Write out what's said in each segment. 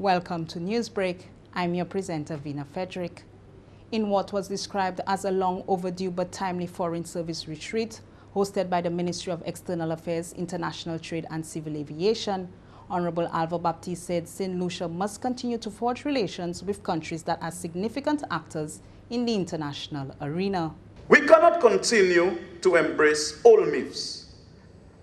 Welcome to NewsBreak. I'm your presenter, Vina Frederick. In what was described as a long overdue but timely Foreign Service retreat, hosted by the Ministry of External Affairs, International Trade and Civil Aviation, Honorable Alva Baptiste said St. Lucia must continue to forge relations with countries that are significant actors in the international arena. We cannot continue to embrace old myths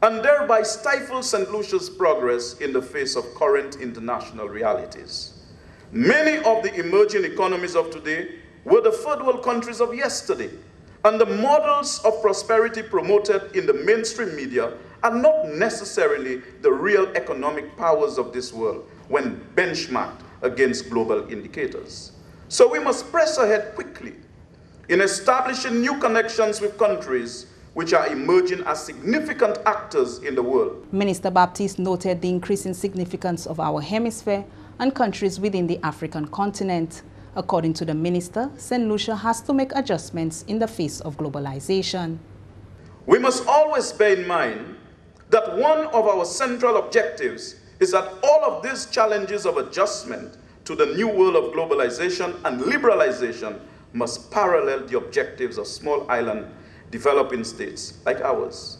and thereby stifle St. Lucia's progress in the face of current international realities. Many of the emerging economies of today were the third world countries of yesterday, and the models of prosperity promoted in the mainstream media are not necessarily the real economic powers of this world when benchmarked against global indicators. So we must press ahead quickly in establishing new connections with countries which are emerging as significant actors in the world. Minister Baptiste noted the increasing significance of our hemisphere and countries within the African continent. According to the minister, St. Lucia has to make adjustments in the face of globalization. We must always bear in mind that one of our central objectives is that all of these challenges of adjustment to the new world of globalization and liberalization must parallel the objectives of small island developing states like ours.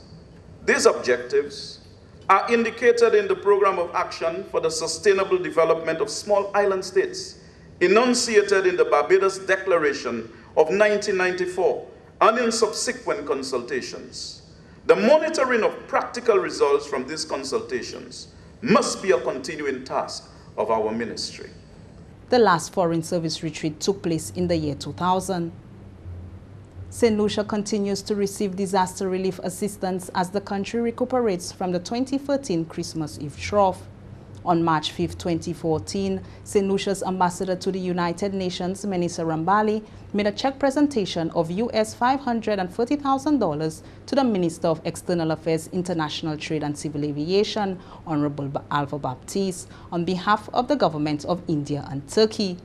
These objectives are indicated in the Program of Action for the Sustainable Development of Small Island States, enunciated in the Barbados Declaration of 1994 and in subsequent consultations. The monitoring of practical results from these consultations must be a continuing task of our ministry. The last Foreign Service retreat took place in the year 2000. St. Lucia continues to receive disaster relief assistance as the country recuperates from the 2013 Christmas Eve trough. On March 5, 2014, St. Lucia's ambassador to the United Nations, Menisa Rambali, made a check presentation of US $530,000 to the Minister of External Affairs, International Trade and Civil Aviation, Honorable Alva Baptiste, on behalf of the government of India and Turkey.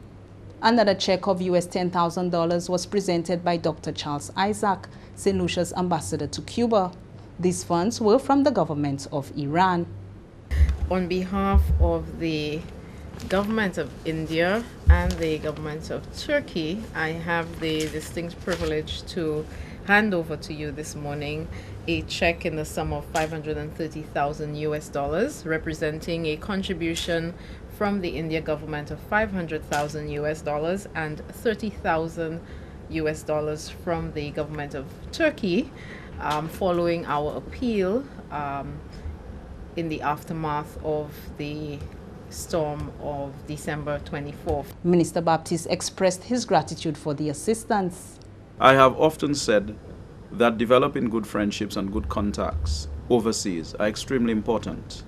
Another check of US $10,000 was presented by Dr. Charles Isaac, St. Lucia's ambassador to Cuba. These funds were from the government of Iran. On behalf of the government of India and the government of Turkey, I have the distinct privilege to hand over to you this morning a check in the sum of $530,000 US, representing a contribution from the India government of $500,000 US and $30,000 US from the government of Turkey, following our appeal in the aftermath of the storm of December 24th. Minister Baptiste expressed his gratitude for the assistance. I have often said that developing good friendships and good contacts overseas are extremely important.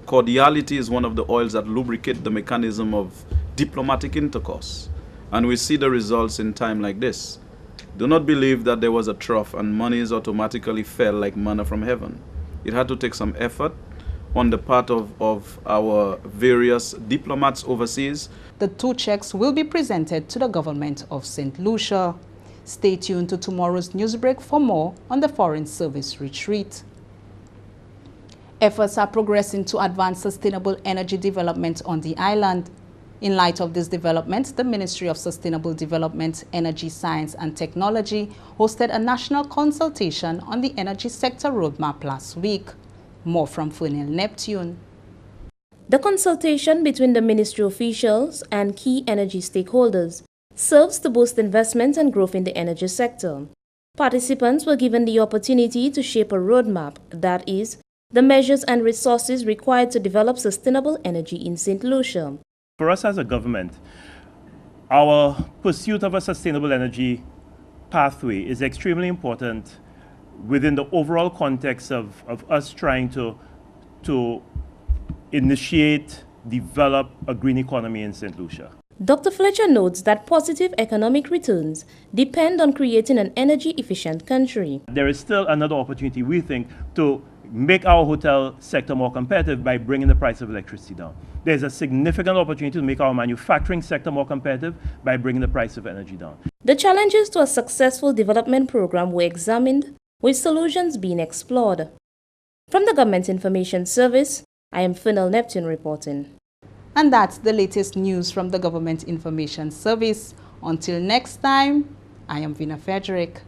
Cordiality is one of the oils that lubricate the mechanism of diplomatic intercourse, and we see the results in time like this. Do not believe that there was a trough and monies automatically fell like manna from heaven. It had to take some effort on the part of our various diplomats overseas. The two checks will be presented to the government of St. Lucia. Stay tuned to tomorrow's NewsBreak for more on the Foreign Service retreat. Efforts are progressing to advance sustainable energy development on the island. In light of this development, the Ministry of Sustainable Development, Energy, Science and Technology hosted a national consultation on the energy sector roadmap last week. More from Fernel Neptune. The consultation between the ministry officials and key energy stakeholders serves to boost investment and growth in the energy sector. Participants were given the opportunity to shape a roadmap, that is, the measures and resources required to develop sustainable energy in St. Lucia. For us as a government, our pursuit of a sustainable energy pathway is extremely important within the overall context of us trying to initiate, develop a green economy in St. Lucia. Dr. Fletcher notes that positive economic returns depend on creating an energy-efficient country. There is still another opportunity, we think, to make our hotel sector more competitive by bringing the price of electricity down. There's a significant opportunity to make our manufacturing sector more competitive by bringing the price of energy down. The challenges to a successful development program were examined, with solutions being explored. From the Government Information Service, I am Fernel Neptune reporting. And that's the latest news from the Government Information Service. Until next time, I am Vina Frederick.